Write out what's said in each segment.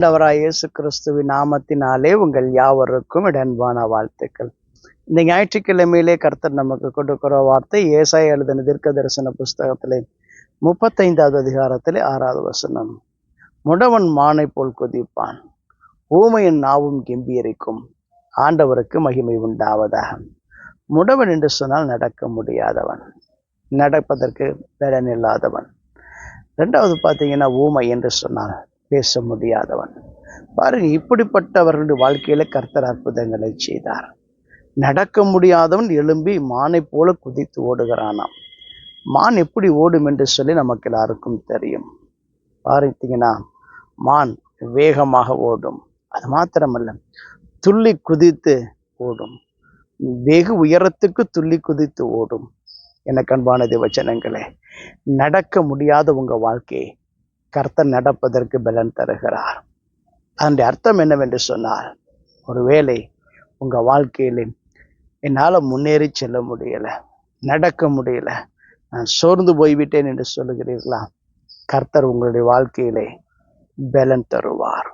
ஆண்டவராய் இயேசு கிறிஸ்துவின் நாமத்தினாலே உங்கள் யாவருக்கும் அன்பான வாழ்த்துக்கள். இந்த ஞாயிற்றுக்கிழமையிலே கர்த்தர் நமக்கு கொடுக்கிற வார்த்தை ஏசாயா எழுதின தீர்க்க தரிசன புஸ்தகத்திலே 35வது அதிகாரத்திலே 6வது வசனம். முடவன் மானை போல் குதிப்பான், ஊமையின் நாவும் கெம்பீரிக்கும், ஆண்டவருக்கு மகிமை உண்டாவதாக. முடவன் என்று சொன்னால் நடக்க முடியாதவன், நடப்பதற்கு பலன் இல்லாதவன். ரெண்டாவது பார்த்தீங்கன்னா ஊமை என்று சொன்னால் பேச முடியாதவன். பாருங்க, இப்படிப்பட்டவர்களுடைய வாழ்க்கையில கர்த்தர் அற்புதங்களை செய்தார். நடக்க முடியாதவன் எழும்பி மானை போல குதித்து ஓடுகிறானாம். மான் எப்படி ஓடும் என்று சொல்லி நமக்கு எல்லாருக்கும் தெரியும். பார்த்தீங்கன்னா மான் வேகமாக ஓடும். அது மாத்திரமல்ல, துள்ளி குதித்து ஓடும். வெகு உயரத்துக்கு துள்ளி குதித்து ஓடும். எனக்கு அன்பான தேவஜனங்களே, நடக்க முடியாத உங்க வாழ்க்கையை கர்த்தர் நடப்பதற்கு பலன் தருகிறார். அதனுடைய அர்த்தம் என்னவென்று சொன்னால், ஒருவேளை உங்க வாழ்க்கையில என்னால் முன்னேறி செல்ல முடியல, நடக்க முடியல, நான் சோர்ந்து போய்விட்டேன் என்று சொல்லுகிறீர்களா? கர்த்தர் உங்களுடைய வாழ்க்கையிலே பலன் தருவார்.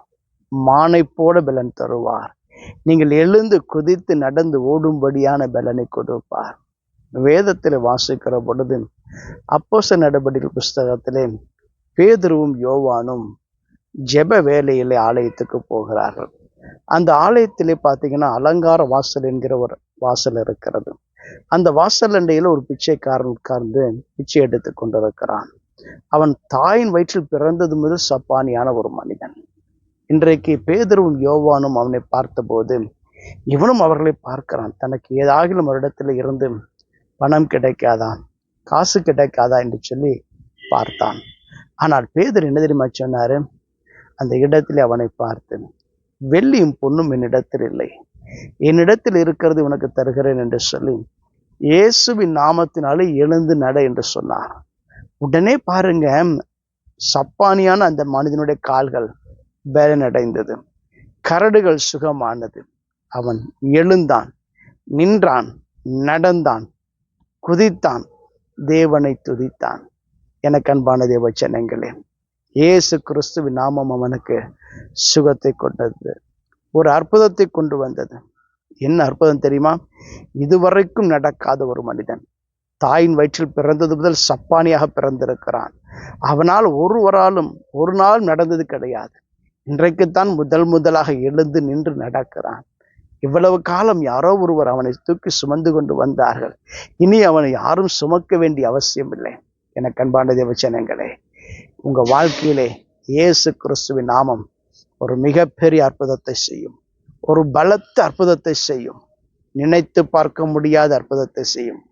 மானை போல பலன் தருவார். நீங்கள் எழுந்து குதித்து நடந்து ஓடும்படியான பலனை கொடுப்பார். வேதத்தில் வாசிக்கிற பொழுது அப்போஸ்தலர் நடபடிகள் புஸ்தகத்திலே பேதுருவும் யோவானும் ஜெப வேலையிலே ஆலயத்துக்கு போகிறார்கள். அந்த ஆலயத்திலே பார்த்தீங்கன்னா அலங்கார வாசல் என்கிற ஒரு வாசல் இருக்கிறது. அந்த வாசல் அண்டையில ஒரு பிச்சைக்காரன் உட்கார்ந்து பிச்சை எடுத்து கொண்டிருக்கிறான். அவன் தாயின் வயிற்றில் பிறந்தது முதல் சப்பானியான ஒரு மனிதன். இன்றைக்கு பேதுருவும் யோவானும் அவனை பார்த்தபோது இவனும் அவர்களை பார்க்கிறான். தனக்கு ஏதாகிலும் ஒரு இடத்துல இருந்து பணம் கிடைக்காதா, காசு கிடைக்காதா என்று சொல்லி பார்த்தான். ஆனால் பேதுரு என்ன தெரியுமா சொன்னாரு? அந்த இடத்திலே அவனை பார்த்து, வெள்ளியும் பொன்னும் என்னிடத்தில் இல்லை, என்னிடத்தில் இருக்கிறது உனக்கு தருகிறேன் என்று சொல்லி இயேசுவின் நாமத்தினாலே எழுந்து நட என்று சொன்னார். உடனே பாருங்க, சப்பானியான அந்த மனிதனுடைய கால்கள் பலனடைந்தது, கரடுகள் சுகமானது. அவன் எழுந்தான், நின்றான், நடந்தான், குதித்தான், தேவனை துதித்தான். எனக்கு அன்பான தேவஜனங்களே, இயேசு கிறிஸ்துவின் நாமம் அவனுக்கு சுகத்தை கொண்டது, ஒரு அற்புதத்தை கொண்டு வந்தது. என்ன அற்புதம் தெரியுமா? இதுவரைக்கும் நடக்காத ஒரு மனிதன், தாயின் வயிற்றில் பிறந்தது முதல் சப்பானியாக பிறந்திருக்கிறான். அவனால் ஒரு நாள் நடந்தது கிடையாது. இன்றைக்குத்தான் முதலாக எழுந்து நின்று நடக்கிறான். இவ்வளவு காலம் யாரோ ஒருவர் அவனை தூக்கி சுமந்து கொண்டு வந்தார்கள். இனி அவனை யாரும் சுமக்க வேண்டிய அவசியம் இல்லை. எனக்கு அன்பான தேவஜனங்களே, உங்க வாழ்க்கையிலே இயேசு கிறிஸ்துவின் நாமம் ஒரு மிகப்பெரிய அற்புதத்தை செய்யும், ஒரு பலத்த அற்புதத்தை செய்யும், நினைத்து பார்க்க முடியாத அற்புதத்தை செய்யும்.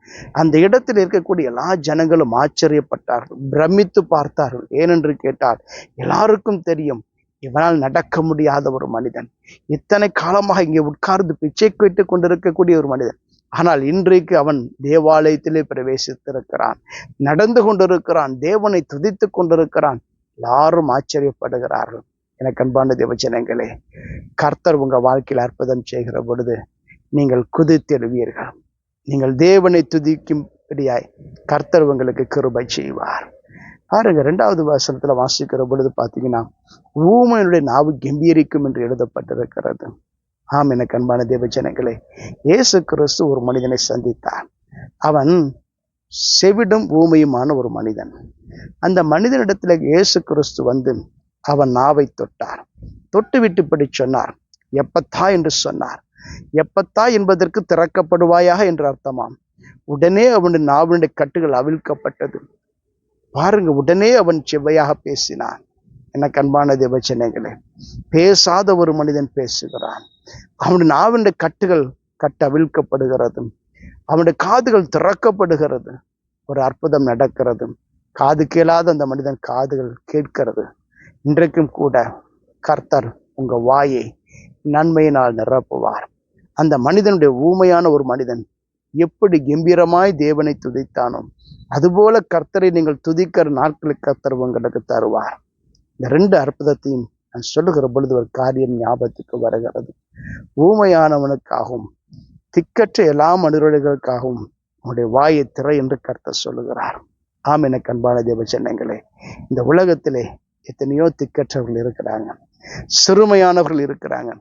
அந்த இடத்தில் இருக்கக்கூடிய எல்லா ஜனங்களும் ஆச்சரியப்பட்டார்கள், பிரமித்து பார்த்தார்கள். ஏனென்று கேட்டால் எல்லாருக்கும் தெரியும், இவனால் நடக்க முடியாத ஒரு மனிதன், இத்தனை காலமாக இங்கே உட்கார்ந்து பிச்சை கேட்டுக் கொண்டிருக்கக்கூடிய ஒரு மனிதன், ஆனால் இன்றைக்கு அவன் தேவாலயத்திலே பிரவேசித்திருக்கிறான், நடந்து கொண்டிருக்கிறான், தேவனை துதித்து கொண்டிருக்கிறான். எல்லாரும் ஆச்சரியப்படுகிறார்கள். எனக்கு அன்பான தேவஜனங்களே, கர்த்தர் உங்க வாழ்க்கையில் அற்புதம் செய்கிற பொழுது நீங்கள் குதித்தெழுவீர்கள். நீங்கள் தேவனை துதிக்கும்படியாய் கர்த்தர் உங்களுக்கு கிருபை செய்வார். பாருங்க, 2வது வசனத்துல வாசிக்கிற பொழுது பார்த்தீங்கன்னா, ஊமையினுடைய நாவு கெம்பீரிக்கும் என்று எழுதப்பட்டிருக்கிறது. ஆம், எனக்கு அன்பான தேவஜனங்களே, இயேசு கிறிஸ்து ஒரு மனிதனை சந்தித்தார். அவன் செவிடும் ஊமையுமான ஒரு மனிதன். அந்த மனிதனிடத்துல இயேசு கிறிஸ்து வந்து அவன் நாவை தொட்டார். தொட்டு விட்டு இப்படி சொன்னார், எப்பத்தா என்று சொன்னார். எப்பத்தா என்பதற்கு திறக்கப்படுவாயாக என்று அர்த்தமாம். உடனே அவனுடைய நாவினுடைய கட்டுகள் அவிழ்க்கப்பட்டது. பாருங்க, உடனே அவன் செவ்வையாக பேசினான். எனக்கு அன்பான தேவஜனங்களே, பேசாத ஒரு மனிதன் பேசுகிறான். அவனுடைய நாவினுடைய கட்டுகள் அவிழ்க்கப்படுகிறது, அவனுடைய காதுகள் திறக்கப்படுகிறது, ஒரு அற்புதம் நடக்கிறது. காது கேளாத அந்த மனிதன் காதுகள் கேட்கிறது. இன்றைக்கும் கூட கர்த்தர் உங்க வாயை நன்மையினால் நிரப்புவார். அந்த மனிதனுடைய ஊமையான ஒரு மனிதன் எப்படி கம்பீரமாய் தேவனை துதித்தானோ அதுபோல கர்த்தரை நீங்கள் துதிக்கிற நாட்களுக்கு கர்த்தர் உங்களுக்கு தருவார். இந்த 2 அற்புதத்தையும் நான் சொல்லுகிற பொழுது ஒரு காரியம் ஞாபகத்துக்கு வருகிறது. ஊமையானவனுக்காகவும் திக்கற்ற எல்லா மனிதர்களுக்காகவும் உங்களுடைய வாயை திற என்று கர்த்தர் சொல்லுகிறார். ஆம், எனக்கு அன்பான தேவஜனங்களே, இந்த உலகத்திலே எத்தனையோ திக்கற்றவர்கள் இருக்கிறாங்க. சிறுமையானவர்கள் இருக்கிறாங்க,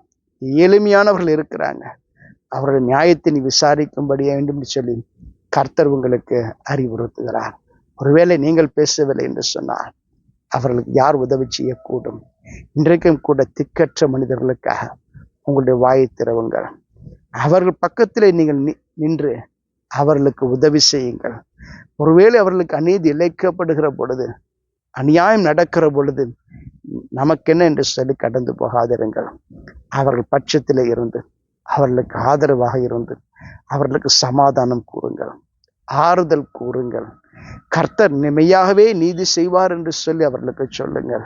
எளிமையானவர்கள் இருக்கிறாங்க. அவர்கள் நியாயத்தை நீ விசாரிக்கும்படி வேண்டும் என்று சொல்லி கர்த்தர் உங்களுக்கு அறிவுறுத்துகிறார். ஒருவேளை நீங்கள் பேசவில்லை என்று சொன்னால் அவர்களுக்கு யார் உதவி செய்யக்கூடும்? இன்றைக்கும் கூட திக்கற்ற மனிதர்களுக்காக உங்களுடைய வாயை திறவுங்கள். அவர்கள் பக்கத்திலே நீங்கள் நின்று அவர்களுக்கு உதவி செய்யுங்கள். ஒருவேளை அவர்களுக்கு அநீதி இழைக்கப்படுகிற பொழுது, அநியாயம் நடக்கிற பொழுது நமக்கென்ன என்று சொல்லி கடந்து போகாதிருங்கள். அவர்கள் பட்சத்திலே இருந்து அவர்களுக்கு ஆதரவாக இருந்து அவர்களுக்கு சமாதானம் கூறுங்கள், ஆறுதல் கூறுங்கள். கர்த்தர் மெய்யாகவே நீதி செய்வார் என்று சொல்லி அவர்களுக்கு சொல்லுங்கள்.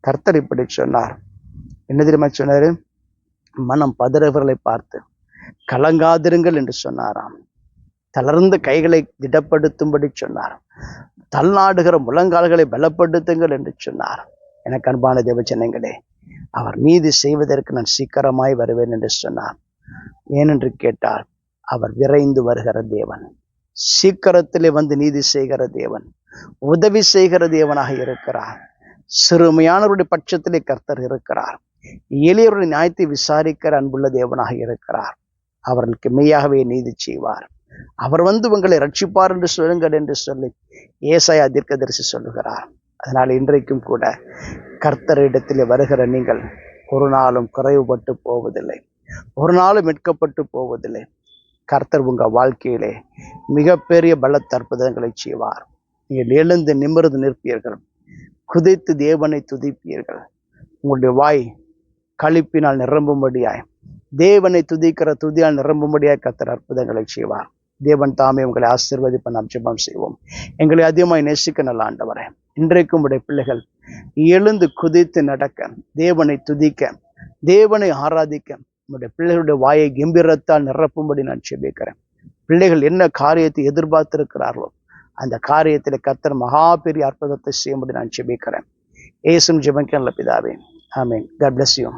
கர்த்தர் இப்படி சொன்னார். என்ன தெரியுமா சொன்னாரு? மனம் பதறவர்களை பார்த்து கலங்காதிருங்கள் என்று சொன்னாராம். தளர்ந்த கைகளை திடப்படுத்தும்படி சொன்னார். தள்ளாடுகிற முழங்கால்களை பலப்படுத்துங்கள் என்று சொன்னார். எனக்கு அன்பான தேவஜனங்களே, அவர் நீதி செய்வதற்கு நான் சீக்கிரமாய் வருவேன் என்று சொன்னார். ஏனென்று கேட்டால் அவர் விரைந்து வருகிற தேவன், சீக்கிரத்திலே வந்து நீதி செய்கிற தேவன், உதவி செய்கிற தேவனாக இருக்கிறார். சிறுமையானவருடைய பட்சத்திலே கர்த்தர் இருக்கிறார். எளியவருடைய நியாயத்தை விசாரிக்கிற அன்புள்ள தேவனாக இருக்கிறார். அவர்களுக்கு மெய்யாகவே நீதி செய்வார். அவர் வந்து உங்களை ரட்சிப்பார் என்று சொல்லுங்கள் என்று சொல்லி ஏசாயா தீர்க்கதரிசி சொல்லுகிறார். அதனால் இன்றைக்கும் கூட கர்த்தரிடத்திலே வருகிற நீங்கள் ஒரு நாளும் குறைவுபட்டு போவதில்லை, ஒரு நாளும் மீட்கப்பட்டு போவதில்லை. கர்த்தர் உங்க வாழ்க்கையிலே மிகப்பெரிய பலத்த அற்புதங்களை செய்வார். நீங்கள் எழுந்து நிமிர்ந்து நிற்பீர்கள், குதித்து தேவனை துதிப்பீர்கள். உங்களுடைய வாய் களிப்பினால் நிரம்பும்படியாய், தேவனை துதிக்கிற துதியால் நிரம்பும்படியாய் கர்த்தர் அற்புதங்களை செய்வார். தேவன் தாமே உங்களை ஆசீர்வதிப்ப நாம் ஜெபம் செய்வோம். எங்களை அதிகமாய் நேசிக்க நல்ல ஆண்டவரே, இன்றைக்கும் உடைய பிள்ளைகள் எழுந்து குதித்து நடக்க, தேவனை துதிக்க, தேவனை ஆராதிக்க உடைய பிள்ளைகளுடைய வாயை கம்பீரத்தால் நிரப்பும்படி நான் ஜெபிக்கிறேன். பிள்ளைகள் என்ன காரியத்தை எதிர்பார்த்திருக்கிறார்களோ அந்த காரியத்தில் கர்த்தர் மகா பெரிய அற்புதத்தை செய்யும்படி நான் ஜெபிக்கிறேன். இயேசுவின் ஜெபம் கேளும் பிதாவே, ஆமென். God bless you.